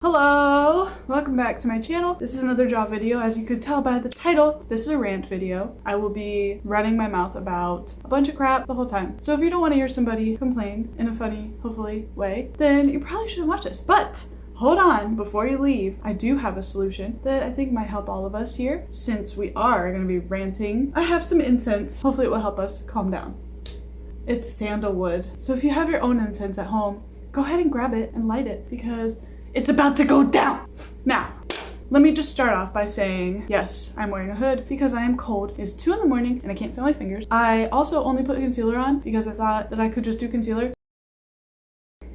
Hello! Welcome back to my channel. This is another jaw video. As you could tell by the title, this is a rant video. I will be running my mouth about a bunch of crap the whole time. So if you don't want to hear somebody complain in a funny, hopefully, way, then you probably shouldn't watch this. But hold on, before you leave, I do have a solution that I think might help all of us here. Since we are going to be ranting, I have some incense. Hopefully it will help us calm down. It's sandalwood. So if you have your own incense at home, go ahead and grab it and light it because it's about to go down. Now, let me just start off by saying, yes, I'm wearing a hood because I am cold. It's 2 in the morning and I can't feel my fingers. I also only put concealer on because I thought that I could just do concealer.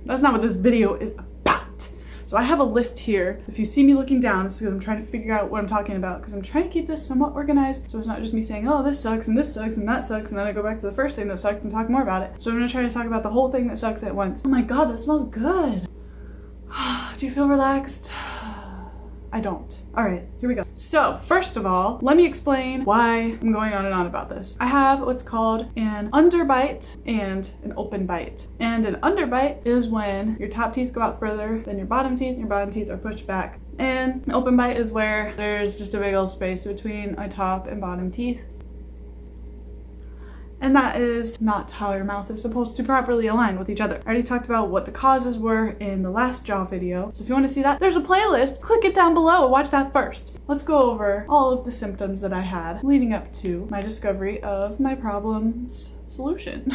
That's not what this video is about. So I have a list here. If you see me looking down, it's because I'm trying to figure out what I'm talking about because I'm trying to keep this somewhat organized. So it's not just me saying, oh, this sucks and that sucks and then I go back to the first thing that sucked and talk more about it. So I'm gonna try to talk about the whole thing that sucks at once. Oh my God, that smells good. Do you feel relaxed? I don't. All right, here we go. So first of all, let me explain why I'm going on and on about this. I have what's called an underbite and an open bite. And an underbite is when your top teeth go out further than your bottom teeth, and your bottom teeth are pushed back. And an open bite is where there's just a big old space between my top and bottom teeth. And that is not how your mouth is supposed to properly align with each other. I already talked about what the causes were in the last jaw video. So if you want to see that, there's a playlist. Click it down below and watch that first. Let's go over all of the symptoms that I had leading up to my discovery of my problem's solution.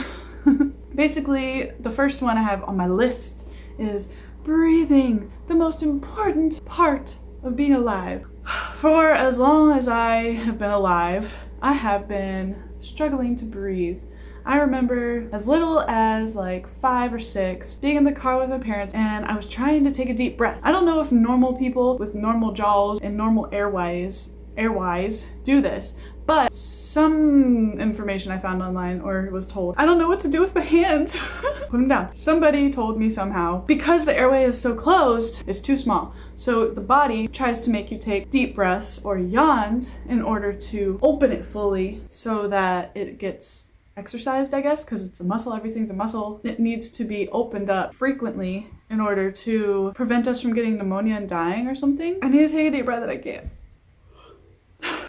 Basically, the first one I have on my list is breathing, the most important part of being alive. For as long as I have been alive, I have been struggling to breathe. I remember as little as like 5 or 6 being in the car with my parents and I was trying to take a deep breath. I don't know if normal people with normal jaws and normal airways do this, but some information I found online or was told, I don't know what to do with my hands. Put them down. Somebody told me somehow, because the airway is so closed, it's too small. So the body tries to make you take deep breaths or yawns in order to open it fully so that it gets exercised, I guess, because it's a muscle, everything's a muscle. It needs to be opened up frequently in order to prevent us from getting pneumonia and dying or something. I need to take a deep breath and I can't.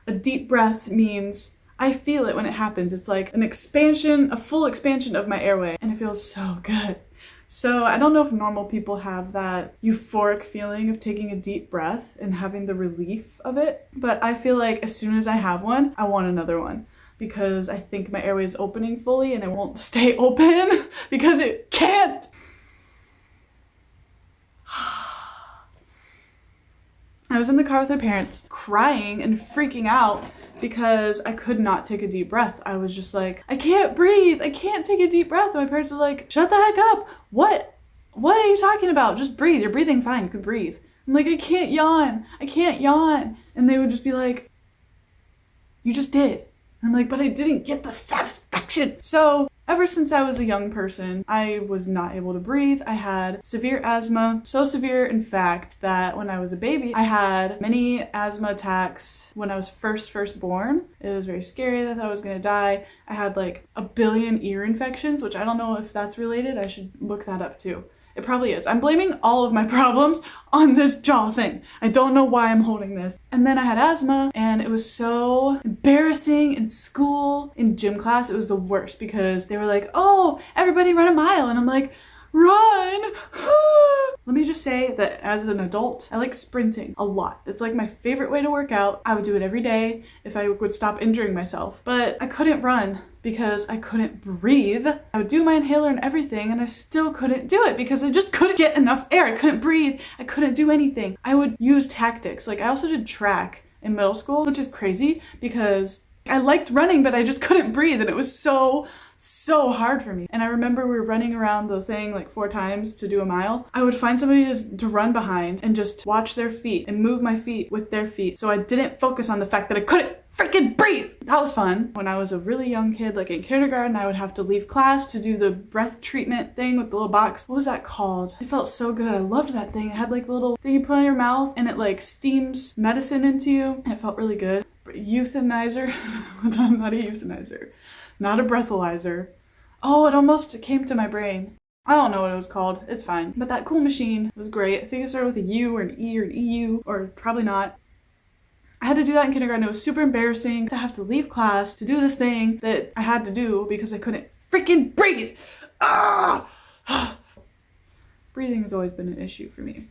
A deep breath means I feel it when it happens. It's like an expansion, a full expansion of my airway, and it feels so good. So I don't know if normal people have that euphoric feeling of taking a deep breath and having the relief of it, but I feel like as soon as I have one, I want another one because I think my airway is opening fully and it won't stay open because it can't. I was in the car with my parents crying and freaking out because I could not take a deep breath. I was just like, I can't breathe. I can't take a deep breath. And my parents were like, shut the heck up. What are you talking about? Just breathe. You're breathing fine. You can breathe. I'm like, I can't yawn. I can't yawn. And they would just be like, you just did. I'm like, but I didn't get the satisfaction. So ever since I was a young person, I was not able to breathe. I had severe asthma, so severe in fact that when I was a baby, I had many asthma attacks when I was first born. It was very scary. I thought I was gonna die. I had like a billion ear infections, which I don't know if that's related. I should look that up too. It probably is. I'm blaming all of my problems on this jaw thing. I don't know why I'm holding this. And then I had asthma and it was so embarrassing in school. In gym class, it was the worst because they were like, oh, everybody run a mile. And I'm like, run. Let me just say that as an adult, I like sprinting a lot. It's like my favorite way to work out. I would do it every day if I would stop injuring myself. But I couldn't run because I couldn't breathe. I would do my inhaler and everything and I still couldn't do it because I just couldn't get enough air. I couldn't breathe. I couldn't do anything. I would use tactics. Like I also did track in middle school, which is crazy because I liked running, but I just couldn't breathe and it was so hard for me. And I remember we were running around the thing like 4 times to do a mile. I would find somebody to run behind and just watch their feet and move my feet with their feet. So I didn't focus on the fact that I couldn't freaking breathe. That was fun. When I was a really young kid, like in kindergarten, I would have to leave class to do the breath treatment thing with the little box. What was that called? It felt so good. I loved that thing. It had like the little thing you put in your mouth and it like steams medicine into you. It felt really good. Euthanizer? I'm not a euthanizer. Not a breathalyzer. Oh, it almost came to my brain. I don't know what it was called. It's fine. But that cool machine was great. I think it started with a U or an E or an EU, or probably not. I had to do that in kindergarten. It was super embarrassing to have to leave class to do this thing that I had to do because I couldn't freaking breathe. Ah! Breathing has always been an issue for me.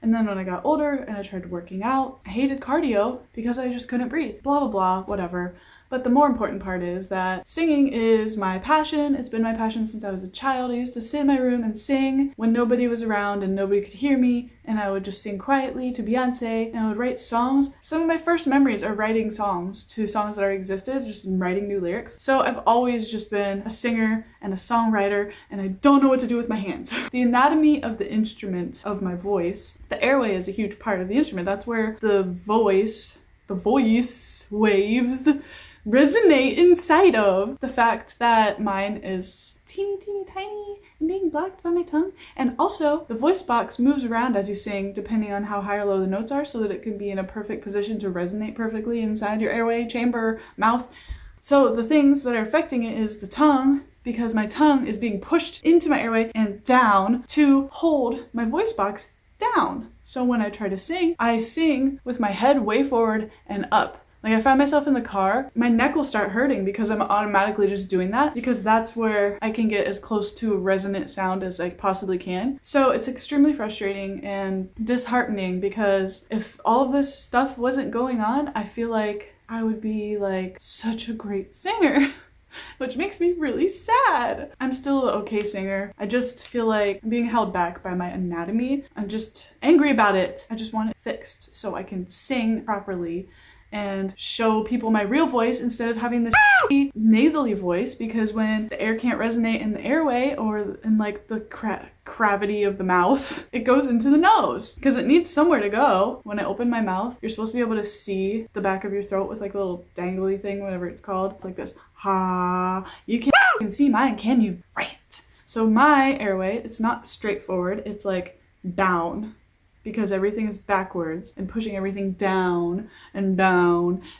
And then when I got older and I tried working out, I hated cardio because I just couldn't breathe. Blah, blah, blah, whatever. But the more important part is that singing is my passion. It's been my passion since I was a child. I used to sit in my room and sing when nobody was around and nobody could hear me. And I would just sing quietly to Beyonce, and I would write songs. Some of my first memories are writing songs to songs that already existed, just writing new lyrics. So I've always just been a singer and a songwriter, and I don't know what to do with my hands. The anatomy of the instrument of my voice, the airway is a huge part of the instrument. That's where the voice waves resonate inside of. The fact that mine is teeny tiny and being blocked by my tongue, and also the voice box moves around as you sing depending on how high or low the notes are, so that it can be in a perfect position to resonate perfectly inside your airway, chamber, mouth. So the things that are affecting it is the tongue, because my tongue is being pushed into my airway and down to hold my voice box down. So when I try to sing, I sing with my head way forward and up. Like, I find myself in the car, my neck will start hurting because I'm automatically just doing that, because that's where I can get as close to a resonant sound as I possibly can. So it's extremely frustrating and disheartening, because if all of this stuff wasn't going on, I feel like I would be like such a great singer. Which makes me really sad. I'm still an okay singer. I just feel like I'm being held back by my anatomy. I'm just angry about it. I just want it fixed so I can sing properly and show people my real voice instead of having this nasally voice, because when the air can't resonate in the airway or in like the cavity of the mouth, it goes into the nose because it needs somewhere to go. When I open my mouth, you're supposed to be able to see the back of your throat with like a little dangly thing, whatever it's called, like this. Ha! You can't see mine, can you? Rant! So my airway, it's not straightforward, it's like down, because everything is backwards and pushing everything down, and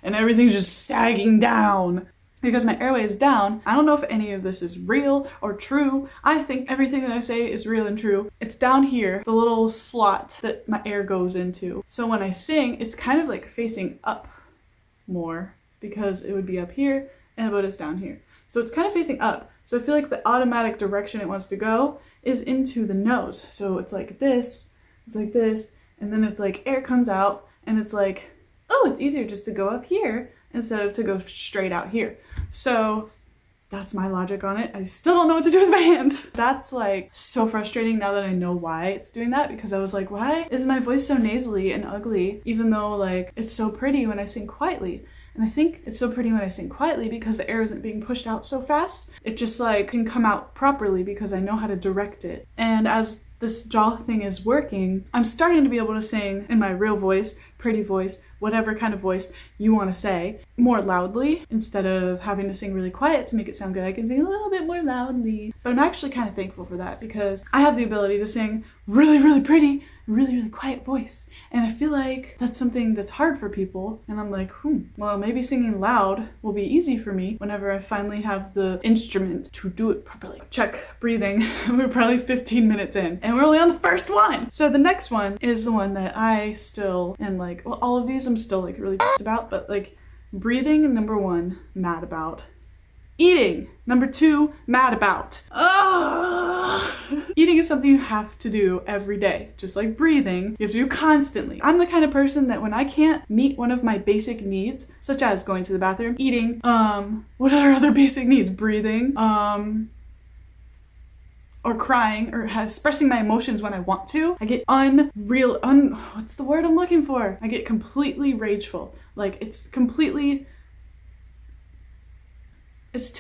everything's just sagging down. Because my airway is down, I don't know if any of this is real or true. I think everything that I say is real and true. It's down here, the little slot that my air goes into. So when I sing, it's kind of like facing up more, because it would be up here, but it's down here. So it's kind of facing up. So I feel like the automatic direction it wants to go is into the nose. So it's like this, and then it's like air comes out, and it's like, oh, it's easier just to go up here instead of to go straight out here. So that's my logic on it. I still don't know what to do with my hands. That's like so frustrating now that I know why it's doing that, because I was like, why is my voice so nasally and ugly, even though like it's so pretty when I sing quietly? And I think it's so pretty when I sing quietly because the air isn't being pushed out so fast. It just like can come out properly because I know how to direct it. And as this jaw thing is working, I'm starting to be able to sing in my real voice, pretty voice, whatever kind of voice you want to say, more loudly, instead of having to sing really quiet to make it sound good. I can sing a little bit more loudly. But I'm actually kind of thankful for that, because I have the ability to sing really, really pretty, really, really quiet voice. And I feel like that's something that's hard for people. And I'm like, well, maybe singing loud will be easy for me whenever I finally have the instrument to do it properly. Check breathing. We're probably 15 minutes in, and we're only on the first one. So the next one is the one that I still am like, well, all of these I'm still like really pissed about, but like breathing, number 1, mad about. Eating, number 2, mad about. Eating is something you have to do every day. Just like breathing, you have to do constantly. I'm the kind of person that when I can't meet one of my basic needs, such as going to the bathroom, eating, what are other basic needs? Breathing, or crying, or expressing my emotions when I want to, I get what's the word I'm looking for? I get completely rageful. Like, it's 2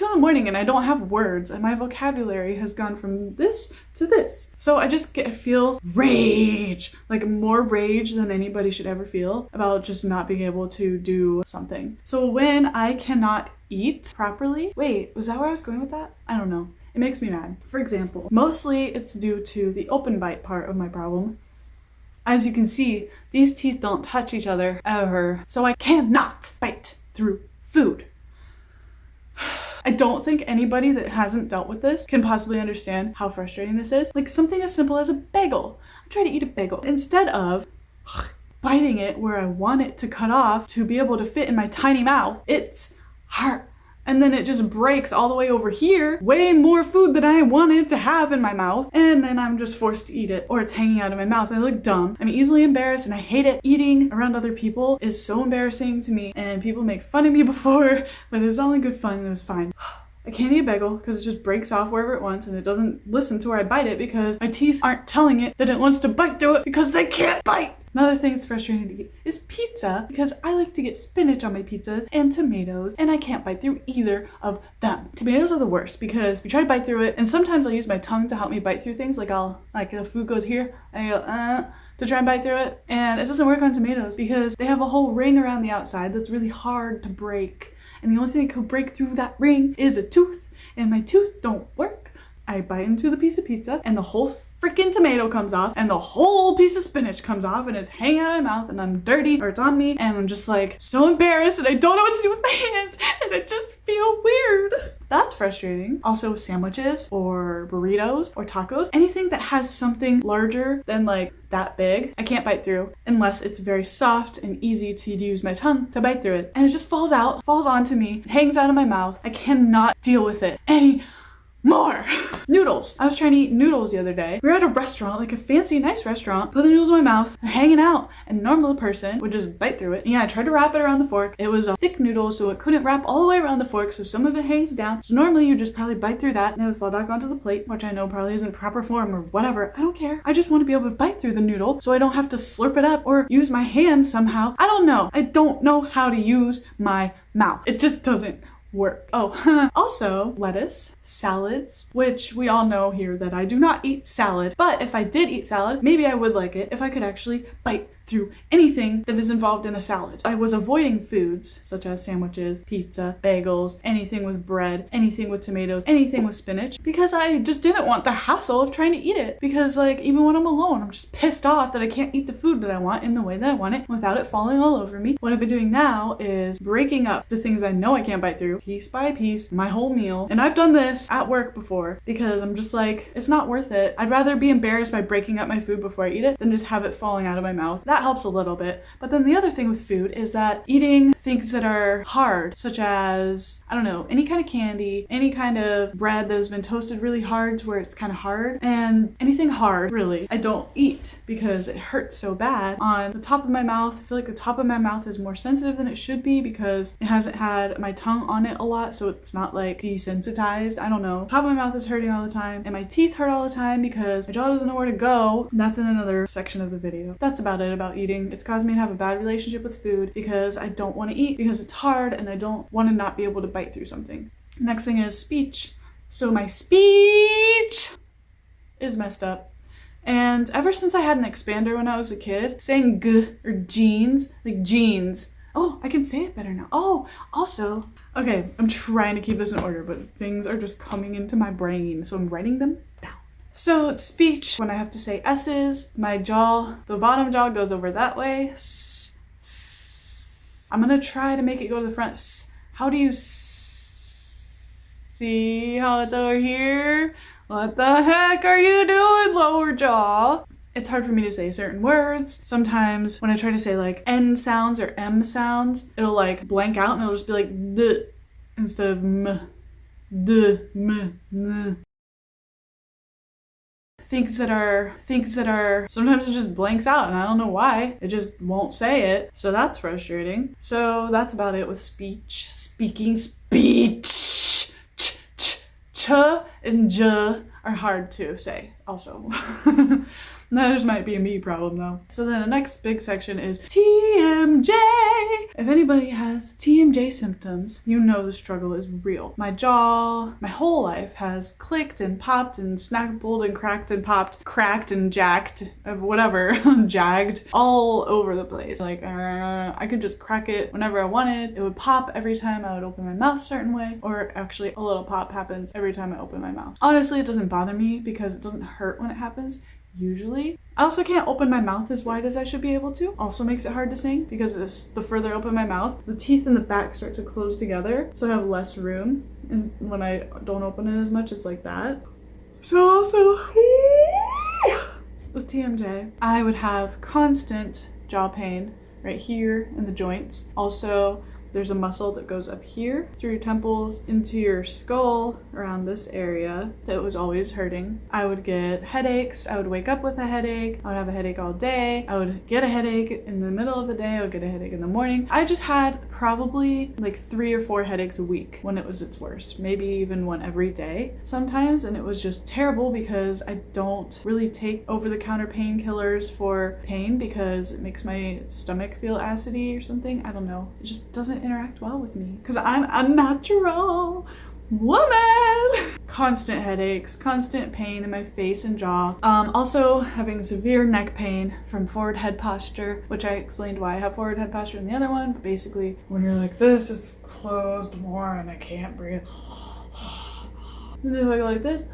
a.m. and I don't have words, and my vocabulary has gone from this to this. So I just feel rage, like more rage than anybody should ever feel about just not being able to do something. So when I cannot eat properly, wait, was that where I was going with that? I don't know. It makes me mad. For example, mostly it's due to the open bite part of my problem. As you can see, these teeth don't touch each other ever, so I cannot bite through food. I don't think anybody that hasn't dealt with this can possibly understand how frustrating this is. Like something as simple as a bagel. I'm trying to eat a bagel. Instead of biting it where I want it to cut off to be able to fit in my tiny mouth, it's hard. And then it just breaks all the way over here, way more food than I wanted to have in my mouth, and then I'm just forced to eat it, or it's hanging out of my mouth. I look dumb. I'm easily embarrassed and I hate it. Eating around other people is so embarrassing to me, and people make fun of me before, but it's all in good fun and it was fine. I can't eat a bagel because it just breaks off wherever it wants and it doesn't listen to where I bite it because my teeth aren't telling it that it wants to bite through it because they can't bite. Another thing that's frustrating to eat is pizza because I like to get spinach on my pizza and tomatoes and I can't bite through either of them. Tomatoes are the worst because you try to bite through it and sometimes I'll use my tongue to help me bite through things. Like the food goes here, I go, to try and bite through it. And it doesn't work on tomatoes because they have a whole ring around the outside that's really hard to break. And the only thing that could break through that ring is a tooth and my tooth don't work. I bite into the piece of pizza and the whole freaking tomato comes off and the whole piece of spinach comes off and it's hanging out of my mouth and I'm dirty or it's on me and I'm just like so embarrassed and I don't know what to do with my hands and I just feel weird. That's frustrating. Also sandwiches or burritos or tacos, anything that has something larger than like that big, I can't bite through unless it's very soft and easy to use my tongue to bite through it. And it just falls onto me, hangs out of my mouth. I cannot deal with it more. Noodles. I was trying to eat noodles the other day. We were at a restaurant, like a fancy, nice restaurant. Put the noodles in my mouth. They're hanging out. And a normal person would just bite through it. And yeah, I tried to wrap it around the fork. It was a thick noodle, so it couldn't wrap all the way around the fork, so some of it hangs down. So normally you just probably bite through that and it would fall back onto the plate, which I know probably isn't proper form or whatever. I don't care. I just want to be able to bite through the noodle so I don't have to slurp it up or use my hand somehow. I don't know. I don't know how to use my mouth. It just doesn't work. Oh, also lettuce, salads, which we all know here that I do not eat salad, but if I did eat salad, maybe I would like it if I could actually bite through anything that is involved in a salad. I was avoiding foods such as sandwiches, pizza, bagels, anything with bread, anything with tomatoes, anything with spinach, because I just didn't want the hassle of trying to eat it. Because like even when I'm alone, I'm just pissed off that I can't eat the food that I want in the way that I want it without it falling all over me. What I've been doing now is breaking up the things I know I can't bite through piece by piece, my whole meal. And I've done this at work before because I'm just like, it's not worth it. I'd rather be embarrassed by breaking up my food before I eat it than just have it falling out of my mouth. That helps a little bit. But then the other thing with food is that eating things that are hard, such as, I don't know, any kind of candy, any kind of bread that has been toasted really hard to where it's kind of hard, and anything hard, really, I don't eat because it hurts so bad on the top of my mouth. I feel like the top of my mouth is more sensitive than it should be because it hasn't had my tongue on it a lot, so it's not like desensitized. I don't know. Top of my mouth is hurting all the time, and my teeth hurt all the time because my jaw doesn't know where to go. That's in another section of the video. That's about it about eating. It's caused me to have a bad relationship with food because I don't want to eat because it's hard and I don't want to not be able to bite through something. Next thing is speech. So my speech is messed up. And ever since I had an expander when I was a kid, saying g or jeans, like jeans. Oh, I can say it better now. Oh, also, okay, I'm trying to keep this in order, but things are just coming into my brain, so I'm writing them down. So speech, when I have to say S's, my jaw, the bottom jaw goes over that way. I'm gonna try to make it go to the front. How do you see how it's over here? What the heck are you doing, lower jaw? It's hard for me to say certain words. Sometimes when I try to say like N sounds or M sounds, it'll like blank out and it'll just be like D instead of M. D, M, N. Things that are, sometimes it just blanks out and I don't know why. It just won't say it. So that's frustrating. So that's about it with speech. Speaking speech. Ch and j are hard to say also. That just might be a me problem though. So then the next big section is TMJ. If anybody has TMJ symptoms, you know the struggle is real. My jaw, my whole life has clicked and popped and snackled and cracked and popped, cracked and jacked, of whatever, jagged, all over the place. Like, I could just crack it whenever I wanted. It would pop every time I would open my mouth a certain way, or actually a little pop happens every time I open my mouth. Honestly, it doesn't bother me because it doesn't hurt when it happens. usually. I also can't open my mouth as wide as I should be able to. Also makes it hard to sing because the further I open my mouth, the teeth in the back start to close together, so I have less room. And when I don't open it as much, it's like that. So also, with TMJ, I would have constant jaw pain right here in the joints. Also, there's a muscle that goes up here through your temples into your skull around this area that was always hurting. I would get headaches. I would wake up with a headache. I would have a headache all day. I would get a headache in the middle of the day. I would get a headache in the morning. I just had probably like 3 or 4 headaches a week when it was its worst. Maybe even one every day sometimes. And it was just terrible because I don't really take over-the-counter painkillers for pain because it makes my stomach feel acidy or something. I don't know. It just doesn't interact well with me because I'm a natural woman. Constant headaches, constant pain in my face and jaw. Also having severe neck pain from forward head posture, which I explained why I have forward head posture in the other one. But basically, when you're like this, it's closed more and I can't breathe. And if I go like this,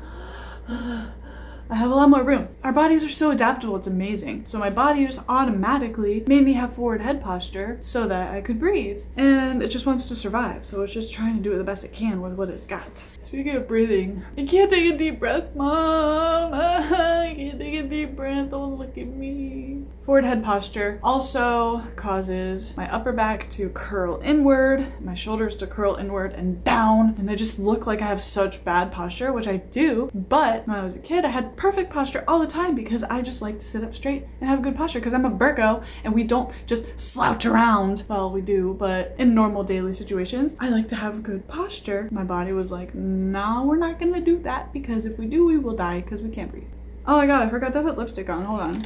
I have a lot more room. Our bodies are so adaptable, it's amazing. So my body just automatically made me have forward head posture so that I could breathe. And it just wants to survive. So it's just trying to do it the best it can with what it's got. Speaking of breathing, I can't take a deep breath, Mom. I can't take a deep breath, don't look at me. Forward head posture also causes my upper back to curl inward, my shoulders to curl inward and down, and I just look like I have such bad posture, which I do, but when I was a kid, I had perfect posture all the time because I just like to sit up straight and have good posture because I'm a Virgo and we don't just slouch around. Well, we do, but in normal daily situations, I like to have good posture. My body was like, no, we're not gonna do that because if we do, we will die because we can't breathe. Oh my god, I forgot to put lipstick on. Hold on.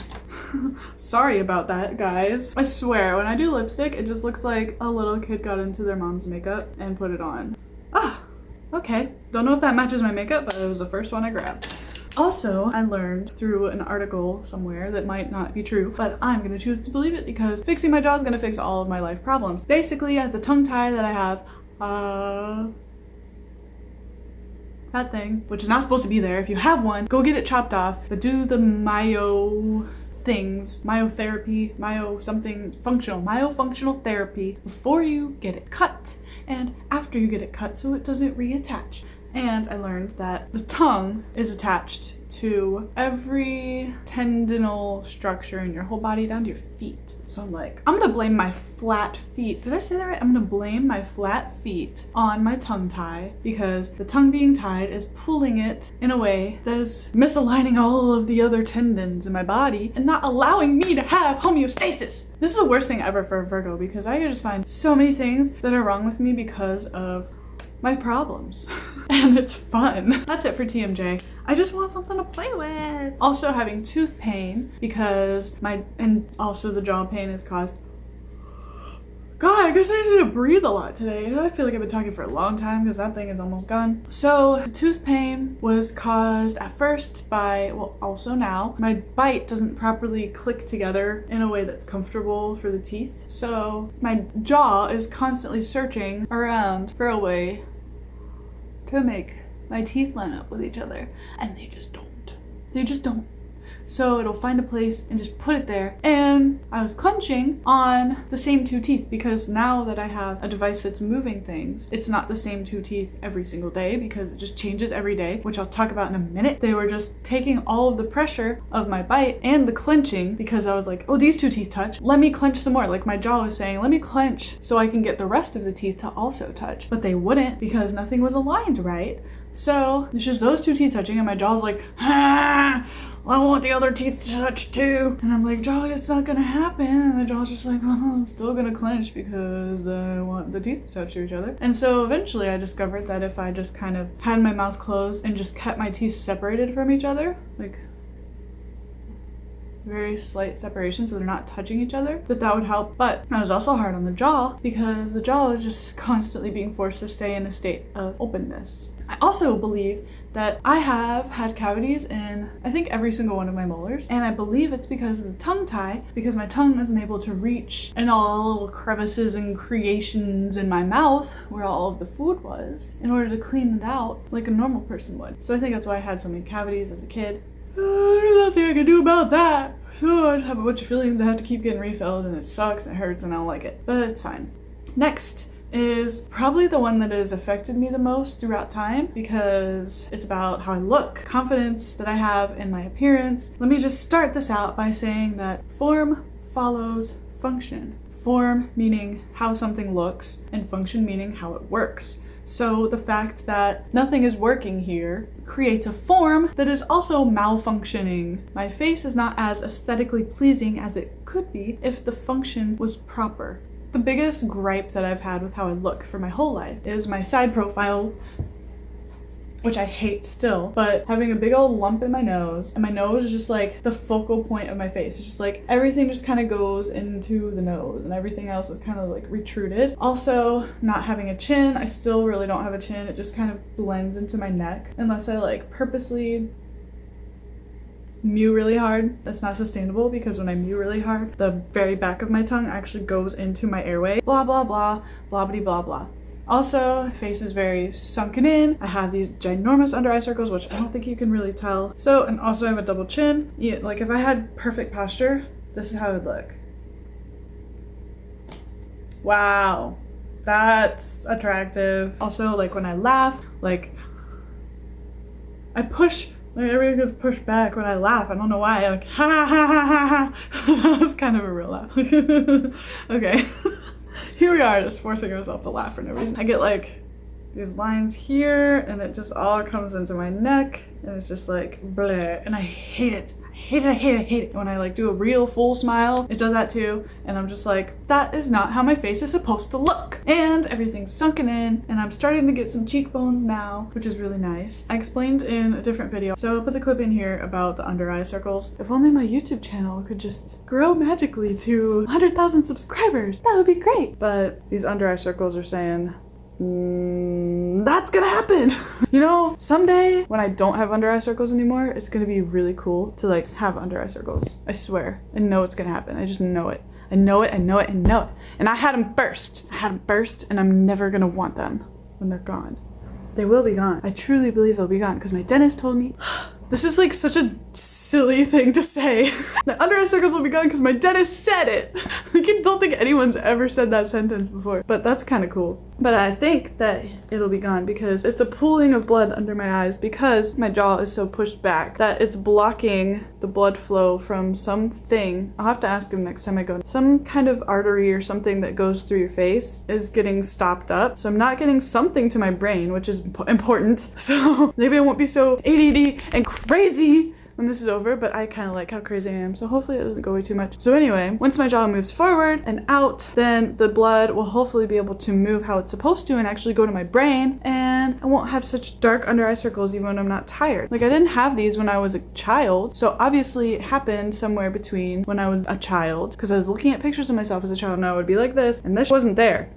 Sorry about that, guys. I swear, when I do lipstick, it just looks like a little kid got into their mom's makeup and put it on. Ah, okay. Don't know if that matches my makeup, but it was the first one I grabbed. Also, I learned through an article somewhere that might not be true, but I'm gonna choose to believe it because fixing my jaw is gonna fix all of my life problems. Basically, I have the tongue tie that I have, that thing, which is not supposed to be there. If you have one, go get it chopped off, but do the myotherapy, myofunctional therapy before you get it cut and after you get it cut so it doesn't reattach. And I learned that the tongue is attached to every tendinal structure in your whole body down to your feet. So I'm like, I'm gonna blame my flat feet. Did I say that right? I'm gonna blame my flat feet on my tongue tie because the tongue being tied is pulling it in a way that is misaligning all of the other tendons in my body and not allowing me to have homeostasis. This is the worst thing ever for a Virgo because I just find so many things that are wrong with me because of my problems. And it's fun. That's it for TMJ. I just want something to play with. Also having tooth pain because and also the jaw pain is caused. God, I guess I just need to breathe a lot today. I feel like I've been talking for a long time because that thing is almost gone. So the tooth pain was caused at first by, well, also now, my bite doesn't properly click together in a way that's comfortable for the teeth. So my jaw is constantly searching around for a way to make my teeth line up with each other, and they just don't. They just don't. So it'll find a place and just put it there. And I was clenching on the same 2 teeth because now that I have a device that's moving things, it's not the same 2 teeth every single day because it just changes every day, which I'll talk about in a minute. They were just taking all of the pressure of my bite and the clenching because I was like, oh, these 2 teeth touch. Let me clench some more. Like my jaw was saying, let me clench so I can get the rest of the teeth to also touch. But they wouldn't because nothing was aligned right. So it's just those 2 teeth touching and my jaw's like, ah, I want the other teeth to touch too. And I'm like, jaw, it's not gonna happen. And my jaw's just like, well, I'm still gonna clench because I want the teeth to touch each other. And so eventually I discovered that if I just kind of had my mouth closed and just kept my teeth separated from each other, like very slight separation so they're not touching each other, that would help. But I was also hard on the jaw because the jaw is just constantly being forced to stay in a state of openness. I also believe that I have had cavities in, I think, every single one of my molars, and I believe it's because of the tongue tie, because my tongue isn't able to reach in all the little crevices and creations in my mouth where all of the food was in order to clean it out like a normal person would. So I think that's why I had so many cavities as a kid. There's nothing I can do about that. So I just have a bunch of fillings I have to keep getting refilled, and it sucks, it hurts, and I don't like it. But it's fine. Next is probably the one that has affected me the most throughout time because it's about how I look, confidence that I have in my appearance. Let me just start this out by saying that form follows function. Form meaning how something looks, and function meaning how it works. So the fact that nothing is working here creates a form that is also malfunctioning. My face is not as aesthetically pleasing as it could be if the function was proper. The biggest gripe that I've had with how I look for my whole life is my side profile, which I hate still, but having a big old lump in my nose, and my nose is just like the focal point of my face. It's just like everything just kind of goes into the nose and everything else is kind of like retruded. Also, not having a chin. I still really don't have a chin. It just kind of blends into my neck unless I like purposely mew really hard. That's not sustainable because when I mew really hard, the very back of my tongue actually goes into my airway. Blah, blah, blah, blah, blah, blah, blah. Also, face is very sunken in. I have these ginormous under eye circles, which I don't think you can really tell. So, and also I have a double chin. Yeah, like if I had perfect posture, this is how it would look. Wow, that's attractive. Also, like when I laugh, like I push, like everything gets pushed back when I laugh. I don't know why. Like ha ha ha ha ha. That was kind of a real laugh. Okay. Here we are, just forcing ourselves to laugh for no reason. I get like these lines here, and it just all comes into my neck, and it's just like bleh, and I hate it. I hate it, I hate it, I hate it. When I like do a real full smile, it does that too, and I'm just like, that is not how my face is supposed to look. And everything's sunken in, and I'm starting to get some cheekbones now, which is really nice. I explained in a different video, so I'll put the clip in here about the under eye circles. If only my YouTube channel could just grow magically to 100,000 subscribers, that would be great. But these under eye circles are saying, that's gonna happen. You know, someday when I don't have under eye circles anymore, it's gonna be really cool to like have under eye circles. I swear. I know it's gonna happen. I just know it. I know it, I know it, I know it. And I had them first. I had them first, and I'm never gonna want them when they're gone. They will be gone. I truly believe they'll be gone because my dentist told me. This is like such a silly thing to say. The under eye circles will be gone because my dentist said it. I don't think anyone's ever said that sentence before, but that's kind of cool. But I think that it'll be gone because it's a pooling of blood under my eyes because my jaw is so pushed back that it's blocking the blood flow from something. I'll have to ask him next time I go. Some kind of artery or something that goes through your face is getting stopped up. So I'm not getting something to my brain, which is important. So maybe I won't be so ADD and crazy when this is over, but I kind of like how crazy I am, so hopefully it doesn't go away too much. So anyway, once my jaw moves forward and out, then the blood will hopefully be able to move how it's supposed to and actually go to my brain, and I won't have such dark under eye circles even when I'm not tired. Like I didn't have these when I was a child, so obviously it happened somewhere between when I was a child, because I was looking at pictures of myself as a child and I would be like this, and this wasn't there.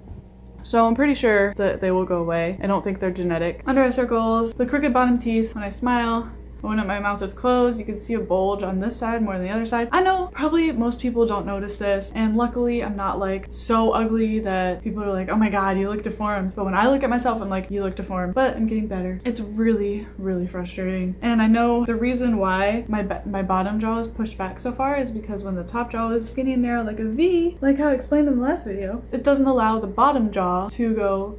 So I'm pretty sure that they will go away. I don't think they're genetic. Under eye circles, the crooked bottom teeth when I smile. When my mouth is closed, you can see a bulge on this side more than the other side. I know probably most people don't notice this, and luckily I'm not like so ugly that people are like, oh my god, you look deformed. But when I look at myself, I'm like, you look deformed. But I'm getting better. It's really, really frustrating. And I know the reason why my bottom jaw is pushed back so far is because when the top jaw is skinny and narrow like a V, like how I explained in the last video, it doesn't allow the bottom jaw to go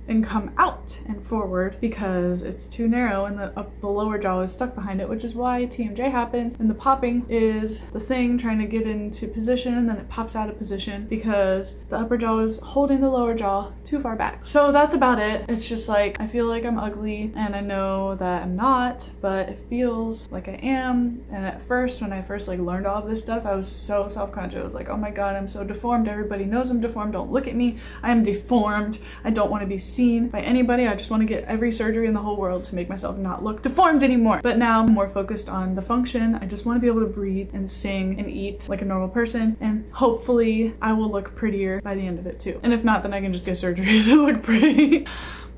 and come out and forward because it's too narrow and the lower jaw is stuck behind it, which is why TMJ happens, and the popping is the thing trying to get into position and then it pops out of position because the upper jaw is holding the lower jaw too far back. So that's about it. It's just like I feel like I'm ugly and I know that I'm not, but it feels like I am. And at first, when I first like learned all of this stuff, I was so self-conscious. I was like, oh my god, I'm so deformed. Everybody knows I'm deformed. Don't look at me. I am deformed. I don't want to be seen by anybody. I just want to get every surgery in the whole world to make myself not look deformed anymore. But now I'm more focused on the function. I just want to be able to breathe and sing and eat like a normal person, and hopefully I will look prettier by the end of it too. And if not, then I can just get surgery to look pretty.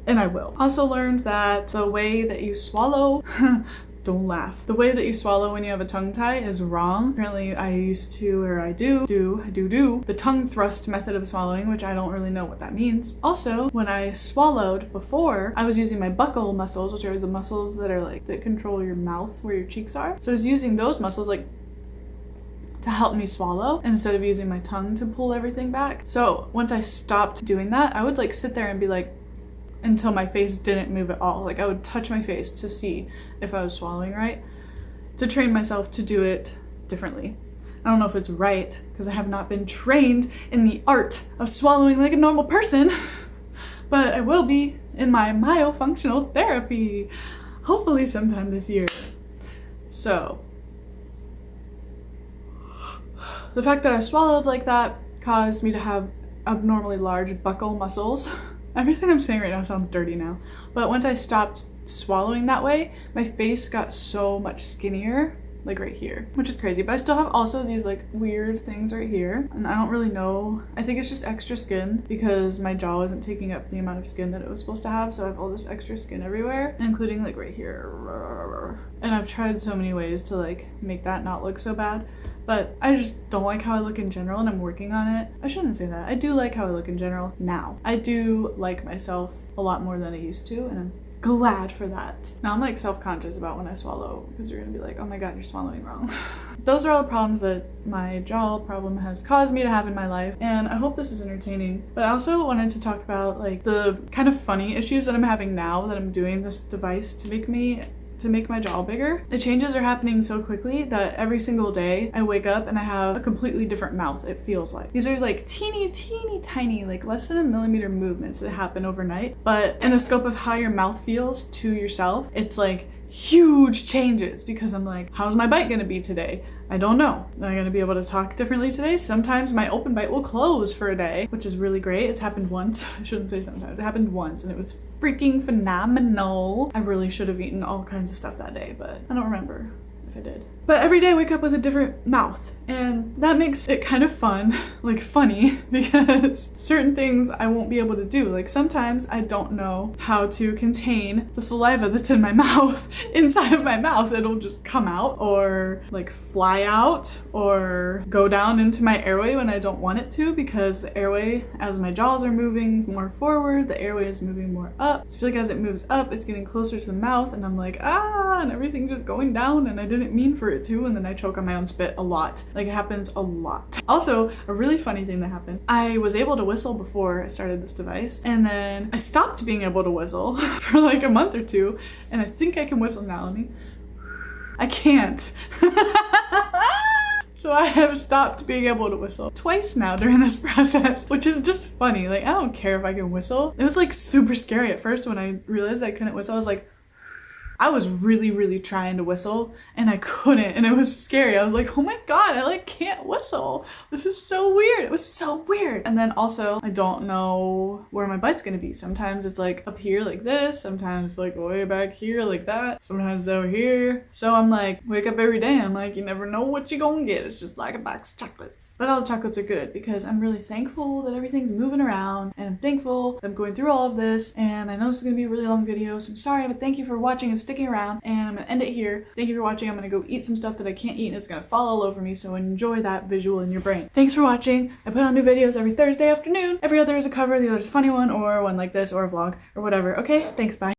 And I will. Also learned that the way that you swallow don't laugh. The way that you swallow when you have a tongue tie is wrong. Apparently I used to, or I do the tongue thrust method of swallowing, which I don't really know what that means. Also, when I swallowed before, I was using my buccal muscles, which are the muscles that are like, that control your mouth where your cheeks are. So I was using those muscles like to help me swallow instead of using my tongue to pull everything back. So once I stopped doing that, I would like sit there and be like, until my face didn't move at all. Like I would touch my face to see if I was swallowing right, to train myself to do it differently. I don't know if it's right because I have not been trained in the art of swallowing like a normal person, but I will be in my myofunctional therapy, hopefully sometime this year. So the fact that I swallowed like that caused me to have abnormally large buccal muscles. Everything I'm saying right now sounds dirty now. But once I stopped swallowing that way, my face got so much skinnier, like right here, which is crazy. But I still have also these like weird things right here. And I don't really know. I think it's just extra skin because my jaw isn't taking up the amount of skin that it was supposed to have. So I have all this extra skin everywhere, including like right here. And I've tried so many ways to like make that not look so bad. But I just don't like how I look in general, and I'm working on it. I shouldn't say that. I do like how I look in general now. I do like myself a lot more than I used to, and I'm glad for that. Now I'm like self-conscious about when I swallow because you're gonna be like, oh my god, you're swallowing wrong. Those are all the problems that my jaw problem has caused me to have in my life, and I hope this is entertaining. But I also wanted to talk about like the kind of funny issues that I'm having now that I'm doing this device to make my jaw bigger. The changes are happening so quickly that every single day I wake up and I have a completely different mouth, it feels like. These are like teeny tiny, like less than a millimeter movements that happen overnight. But in the scope of how your mouth feels to yourself, it's like huge changes because I'm like, how's my bite gonna be today? I don't know. Am I gonna be able to talk differently today? Sometimes my open bite will close for a day, which is really great. It's happened once. I shouldn't say sometimes. It happened once and it was freaking phenomenal. I really should have eaten all kinds of stuff that day, but I don't remember if I did. But every day I wake up with a different mouth, and that makes it kind of fun, like funny, because certain things I won't be able to do. Like sometimes I don't know how to contain the saliva that's in my mouth, inside of my mouth. It'll just come out or like fly out or go down into my airway when I don't want it to, because the airway, as my jaws are moving more forward, the airway is moving more up. So I feel like as it moves up, it's getting closer to the mouth, and I'm like, and everything's just going down, and I didn't mean for it to, and then I choke on my own spit a lot. Like it happens a lot. Also, a really funny thing that happened. I was able to whistle before I started this device, and then I stopped being able to whistle for like a month or two, and I think I can whistle now. I can't. So I have stopped being able to whistle twice now during this process, which is just funny. Like I don't care if I can whistle. It was like super scary at first when I realized I couldn't whistle. I was like, I was really trying to whistle and I couldn't, and it was scary. I was like, oh my god, I like can't whistle. This is so weird. It was so weird. And then also I don't know where my bite's gonna be. Sometimes it's like up here like this, sometimes it's like way back here like that, sometimes over here. So I'm like, wake up every day, I'm like, you never know what you're gonna get. It's just like a box of chocolates. But all the chocolates are good because I'm really thankful that everything's moving around, and I'm thankful that I'm going through all of this. And I know this is gonna be a really long video, so I'm sorry, but thank you for watching and sticking around, and I'm gonna end it here. Thank you for watching. I'm gonna go eat some stuff that I can't eat and it's gonna fall all over me, so enjoy that visual in your brain. Thanks for watching. I put out new videos every Thursday afternoon. Every other is a cover, the other is a funny one, or one like this, or a vlog, or whatever. Okay, thanks, bye.